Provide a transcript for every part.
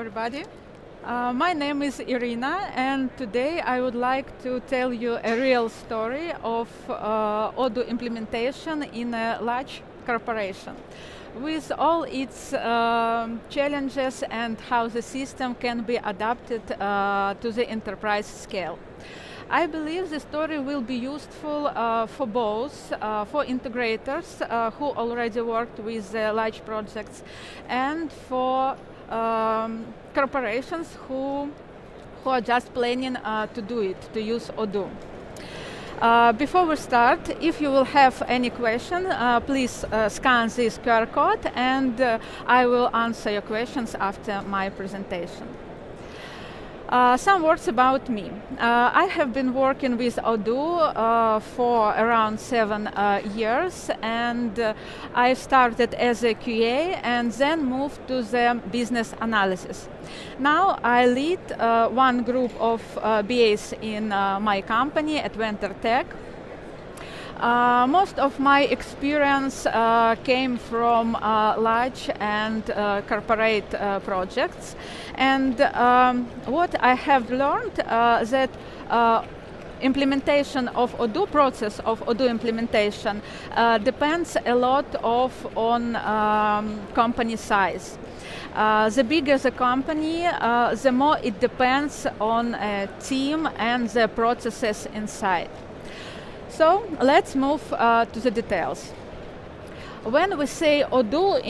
everybody. My name is Irina, and today I would like to tell you a real story of Odoo implementation in a large corporation, with all its challenges and how the system can be adapted to the enterprise scale. I believe the story will be useful for both, for integrators who already worked with large projects, and for corporations who are just planning to do it, to use Odoo. Before we start, if you will have any question, please scan this QR code and I will answer your questions after my presentation. Some words about me. I have been working with Odoo for around 7 years, and I started as a QA and then moved to the business analysis. Now I lead one group of BAs in my company at Tech. Most of my experience came from large and corporate projects, and what I have learned that implementation of Odoo, process of Odoo implementation depends a lot on company size. The bigger the company, the more it depends on a team and the processes inside. So let's move to the details. When we say Odoo,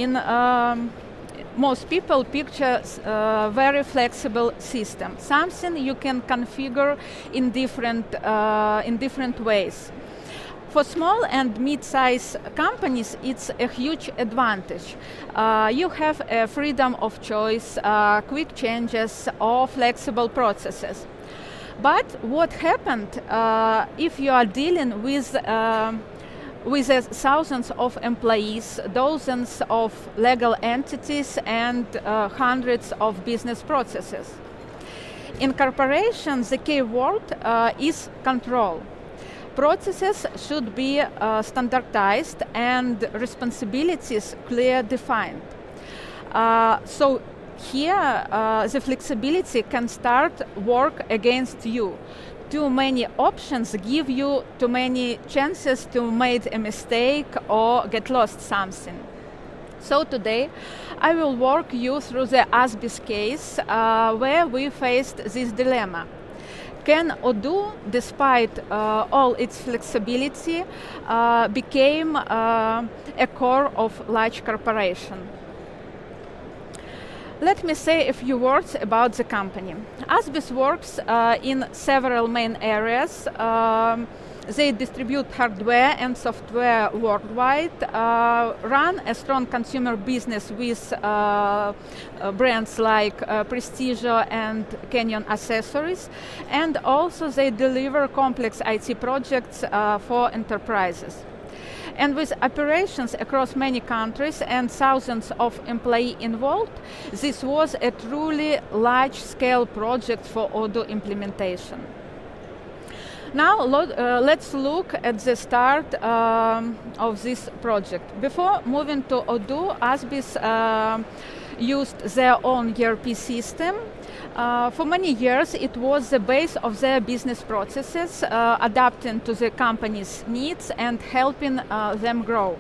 most people picture a very flexible system, something you can configure in different ways. For small and mid-sized companies, it's a huge advantage. You have a freedom of choice, quick changes, or flexible processes. But what happened if you are dealing with thousands of employees, dozens of legal entities, and hundreds of business processes? In corporations, the key word is control. Processes should be standardized and responsibilities clearly defined. So here, the flexibility can start work against you. Too many options give you too many chances to make a mistake or get lost something. So today, I will walk you through the ASBIS case where we faced this dilemma. Can Odoo, despite all its flexibility, become a core of large corporation? Let me say a few words about the company. ASBIS works in several main areas. They distribute hardware and software worldwide, run a strong consumer business with brands like Prestigio and Canyon Accessories, and also they deliver complex IT projects for enterprises. And with operations across many countries and thousands of employees involved, this was a truly large-scale project for Odoo implementation. Now let's look at the start of this project. Before moving to Odoo, ASBIS used their own ERP system. For many years, it was the base of their business processes, adapting to the company's needs and helping them grow.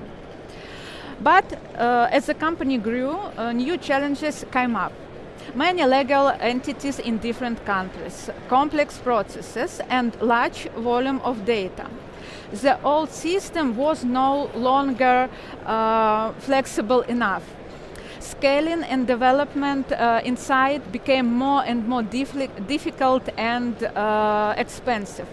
But as the company grew, new challenges came up. Many legal entities in different countries, complex processes, and large volume of data. The old system was no longer flexible enough. Scaling and development inside became more and more difficult and expensive.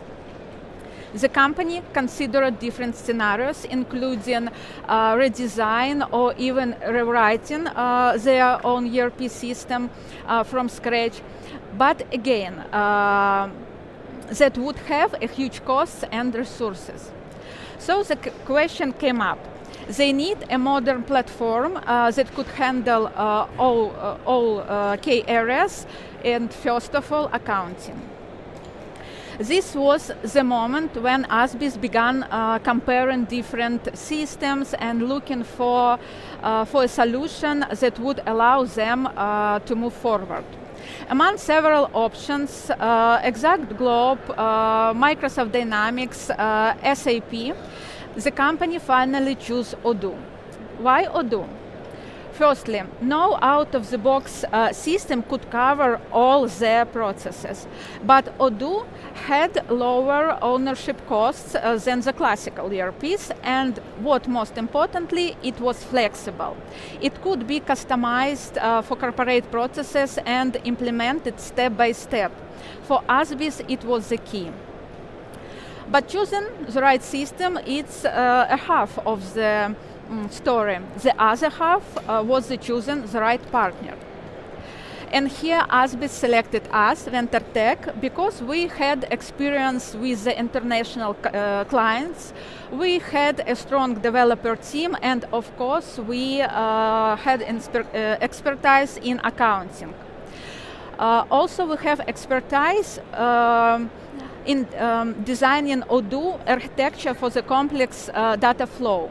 The company considered different scenarios, including redesign or even rewriting their own ERP system from scratch. But again, that would have a huge cost and resources. So the question came up. They need a modern platform that could handle all key areas, and first of all, accounting. This was the moment when ASBIS began comparing different systems and looking for a solution that would allow them to move forward. Among several options, Exact Globe, Microsoft Dynamics, SAP, the company finally chose Odoo. Why Odoo? Firstly, no out-of-the-box system could cover all their processes, but Odoo had lower ownership costs than the classical ERPs, and what most importantly, it was flexible. It could be customized for corporate processes and implemented step by step. For ASBIS, it was the key. But choosing the right system, it's a half of the story. The other half was choosing the right partner. And here ASBIS selected us, VentureTech, because we had experience with the international clients, we had a strong developer team, and of course we had expertise in accounting. Also we have expertise in designing Odoo architecture for the complex data flow.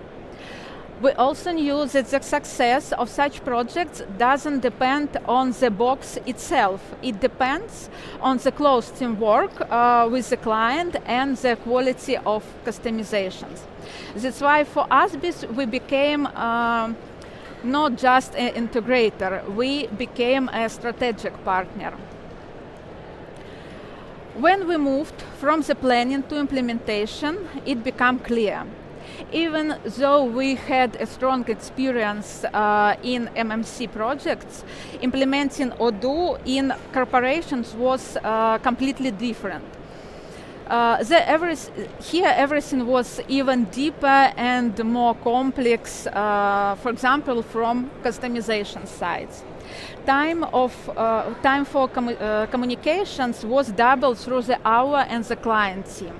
We also knew that the success of such projects doesn't depend on the box itself. It depends on the close teamwork with the client and the quality of customizations. That's why for ASBIS we became not just an integrator, we became a strategic partner. When we moved from the planning to implementation, it became clear. Even though we had a strong experience in MMC projects, implementing Odoo in corporations was completely different. Here everything was even deeper and more complex, for example, from customization sides. Time for communications was doubled through the hour and the client team.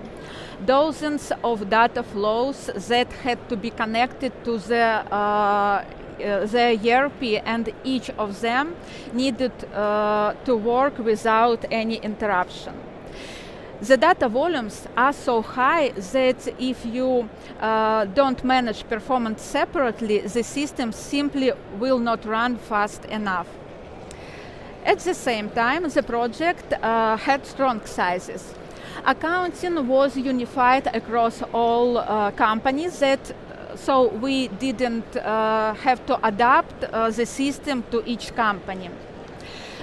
Dozens of data flows that had to be connected to the ERP, and each of them needed to work without any interruption. The data volumes are so high that if you don't manage performance separately, the system simply will not run fast enough. At the same time, the project had strong sizes. Accounting was unified across all companies, so we didn't have to adapt the system to each company.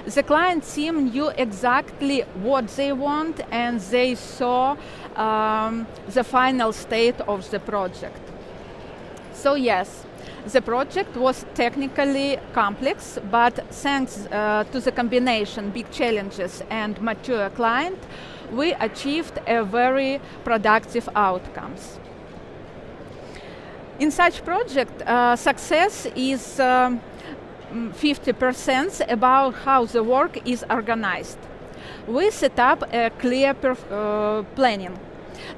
The client team knew exactly what they want, and they saw the final state of the project. So yes, the project was technically complex, but thanks to the combination big challenges and mature client, we achieved a very productive outcomes. In such project, success is 50% about how the work is organized. We set up a clear planning.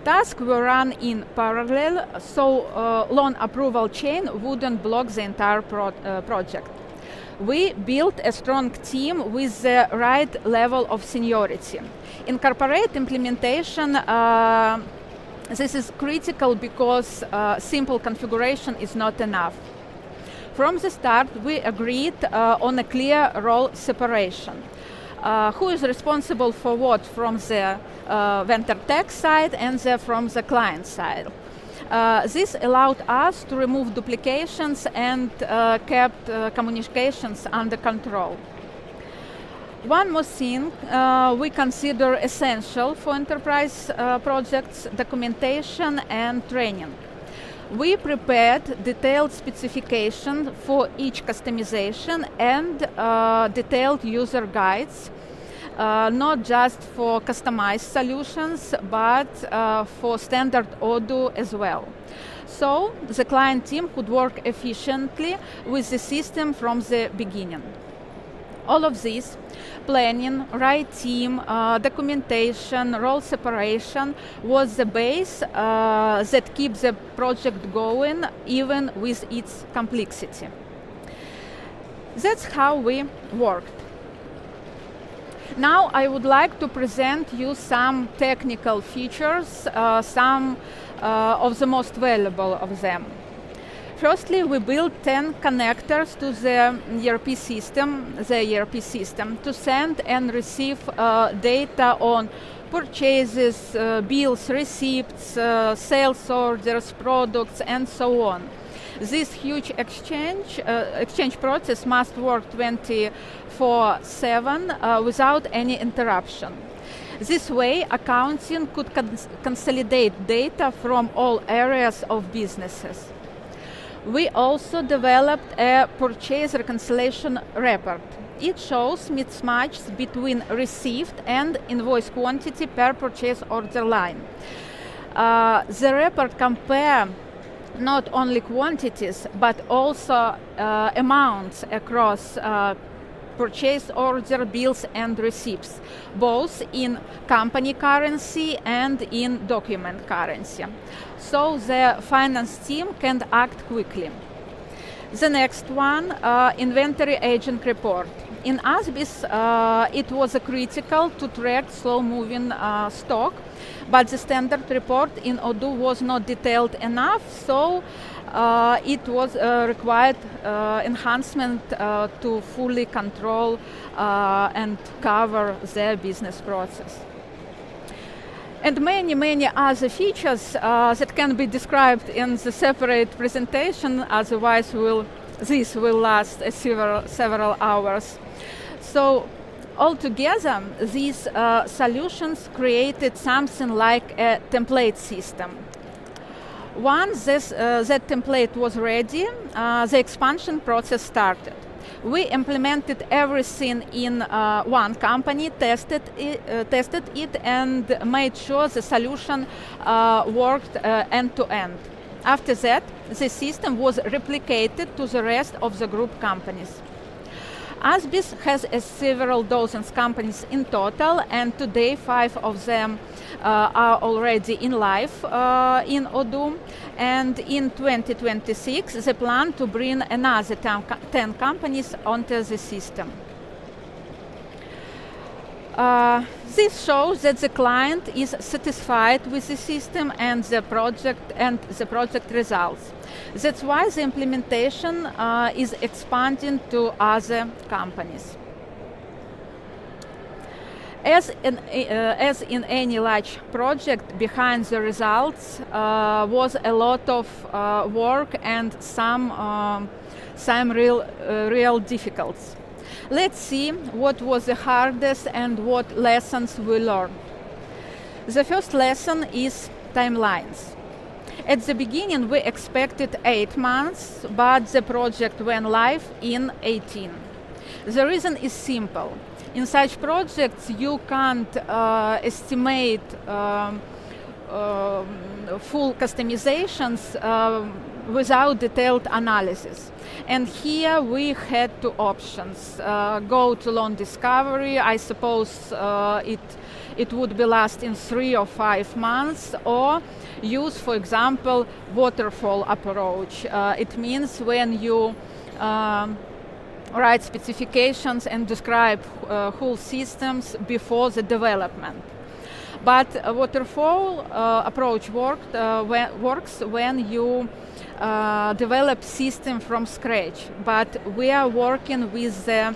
Tasks were run in parallel, so loan approval chain wouldn't block the entire project. We built a strong team with the right level of seniority. In corporate implementation, this is critical because simple configuration is not enough. From the start, we agreed on a clear role separation. Who is responsible for what from the VentureTech side and from the client side. This allowed us to remove duplications and kept communications under control. One more thing we consider essential for enterprise projects: documentation and training. We prepared detailed specification for each customization and detailed user guides, not just for customized solutions, but for standard Odoo as well. So the client team could work efficiently with the system from the beginning. All of this, planning, right team, documentation, role separation, was the base that keeps the project going even with its complexity. That's how we worked. Now I would like to present you some technical features, some of the most valuable of them. Firstly, we built 10 connectors to the ERP system, to send and receive data on purchases, bills, receipts, sales orders, products, and so on. This huge exchange process must work 24/7 without any interruption. This way, accounting could consolidate data from all areas of businesses. We also developed a purchase reconciliation report. It shows mismatches between received and invoice quantity per purchase order line. The report compares not only quantities, but also amounts across purchase order, bills, and receipts, both in company currency and in document currency. So the finance team can act quickly. The next one, inventory aging report. In ASBIS, it was critical to track slow-moving stock, but the standard report in Odoo was not detailed enough, so it was required enhancement to fully control and cover their business process. And many other features that can be described in the separate presentation, otherwise this will last several hours. So altogether, these solutions created something like a template system. Once that template was ready, the expansion process started. We implemented everything in one company, tested it, and made sure the solution worked end to end. After that, the system was replicated to the rest of the group companies. ASBIS has several dozens companies in total, and today 5 of them are already in live in Odoo. And in 2026, they plan to bring another 10 companies onto the system. This shows that the client is satisfied with the system and the project results. That's why the implementation is expanding to other companies. As in any large project, behind the results was a lot of work and some real difficulties. Let's see what was the hardest and what lessons we learned. The first lesson is timelines. At the beginning, we expected 8 months, but the project went live in 18. The reason is simple. In such projects, you can't estimate full customizations without detailed analysis. And here we had 2 options. Go to long discovery, I suppose it would be last in 3 or 5 months, or use, for example, waterfall approach. It means when you write specifications and describe whole systems before the development. But a waterfall approach works when you develop system from scratch. But we are working with the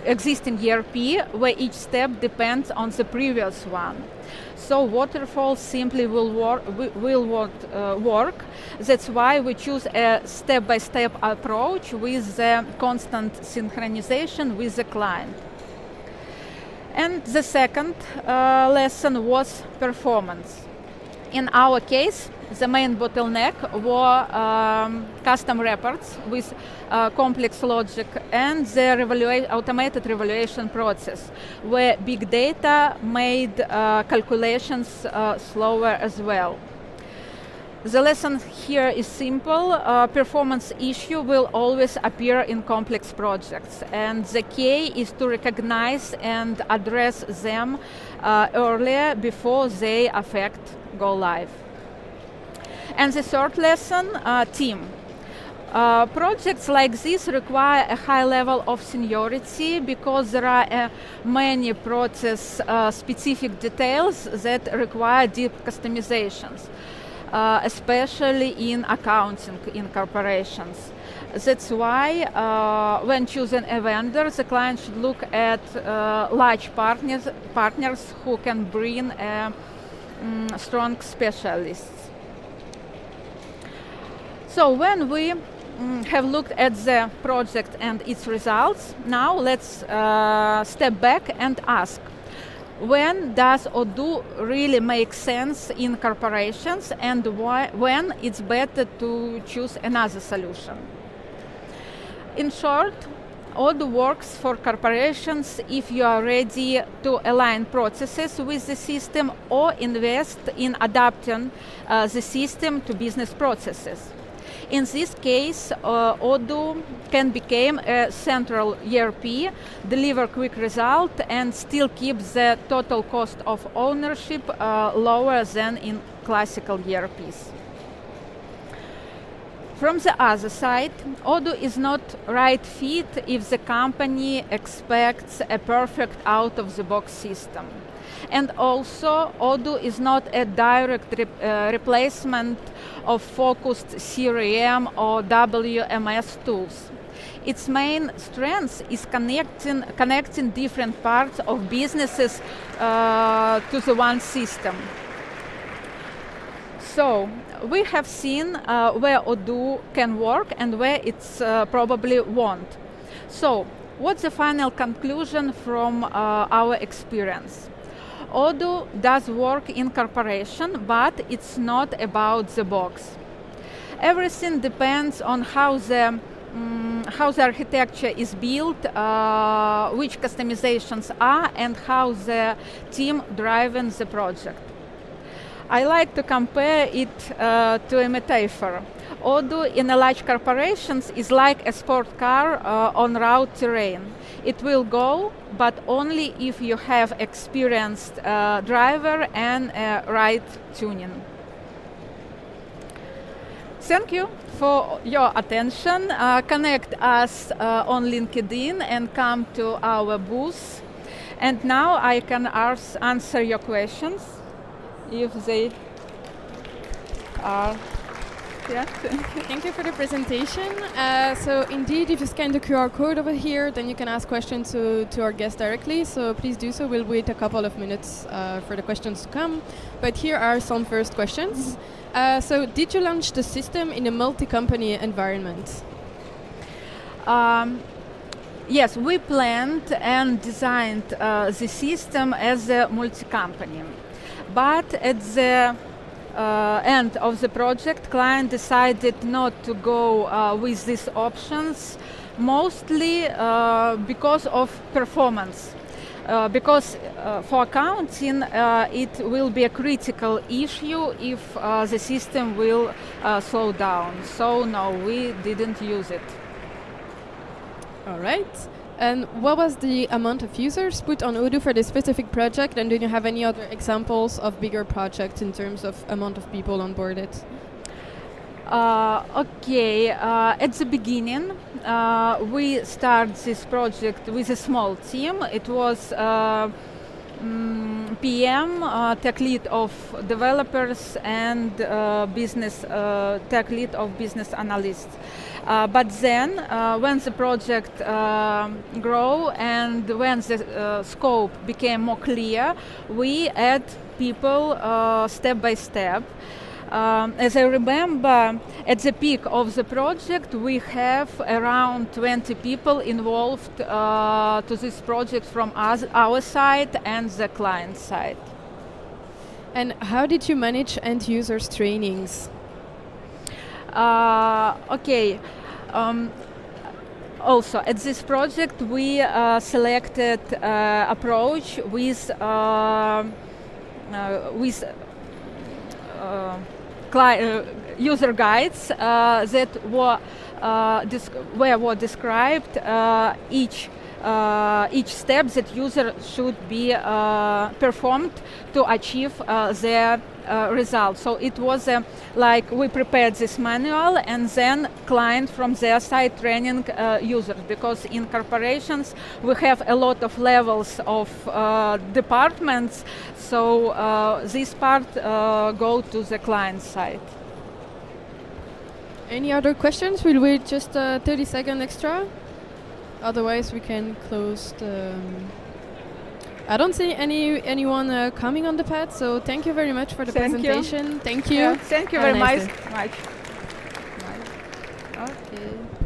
existing ERP, where each step depends on the previous one. So waterfall simply will work. That's why we choose a step-by-step approach with the constant synchronization with the client. And the second lesson was performance. In our case, the main bottleneck were custom reports with complex logic and the automated evaluation process, where big data made calculations slower as well. The lesson here is simple. Performance issue will always appear in complex projects, and the key is to recognize and address them earlier before they affect go live. And the third lesson, team. Projects like this require a high level of seniority because there are many process-specific details that require deep customizations, especially in accounting in corporations. That's why when choosing a vendor, the client should look at large partners who can bring strong specialists. So when we have looked at the project and its results, now let's step back and ask, when does Odoo really make sense in corporations, and when it's better to choose another solution? In short, Odoo works for corporations if you are ready to align processes with the system or invest in adapting the system to business processes. In this case, Odoo can become a central ERP, deliver quick result, and still keep the total cost of ownership lower than in classical ERPs. From the other side, Odoo is not right fit if the company expects a perfect out-of-the-box system. And also, Odoo is not a direct replacement of focused CRM or WMS tools. Its main strength is connecting different parts of businesses to the one system. So, we have seen where Odoo can work and where it's probably won't. So, what's the final conclusion from our experience? Odoo does work in corporation, but it's not about the box. Everything depends on how the architecture is built, which customizations are, and how the team driving the project. I like to compare it to a metaphor. Odoo in a large corporations is like a sport car on road terrain. It will go, but only if you have experienced driver and right tuning. Thank you for your attention. Connect us on LinkedIn and come to our booth. And now I can answer your questions if they are. Yeah. Thank you for the presentation. So indeed, if you scan the QR code over here, then you can ask questions to our guest directly. So please do so. We'll wait a couple of minutes for the questions to come. But here are some first questions. So did you launch the system in a multi-company environment? Yes, we planned and designed the system as a multi-company. But at the end of the project, client decided not to go with these options, mostly because of performance. Because for accounting, it will be a critical issue if the system will slow down. So no, we didn't use it. All right. And what was the amount of users put on Odoo for this specific project? And do you have any other examples of bigger projects in terms of amount of people onboarded? Okay, at the beginning, we started this project with a small team. It was PM, tech lead of developers, and business tech lead of business analysts. But then, when the project grew and when the scope became more clear, we add people step by step. As I remember, at the peak of the project, we have around 20 people involved to this project from our side and the client side. And how did you manage end users' trainings? Okay. Also, at this project, we selected approach with user guides that were described each each step that user should be performed to achieve their result. So it was like we prepared this manual and then client from their side training users, because in corporations we have a lot of levels of departments, so this part go to the client side. Any other questions? We'll wait just 30 seconds extra. Otherwise, we can close the... I don't see anyone coming on the pad, so thank you very much for the presentation. Thank you. Thank you Have a very nice much. day. Okay.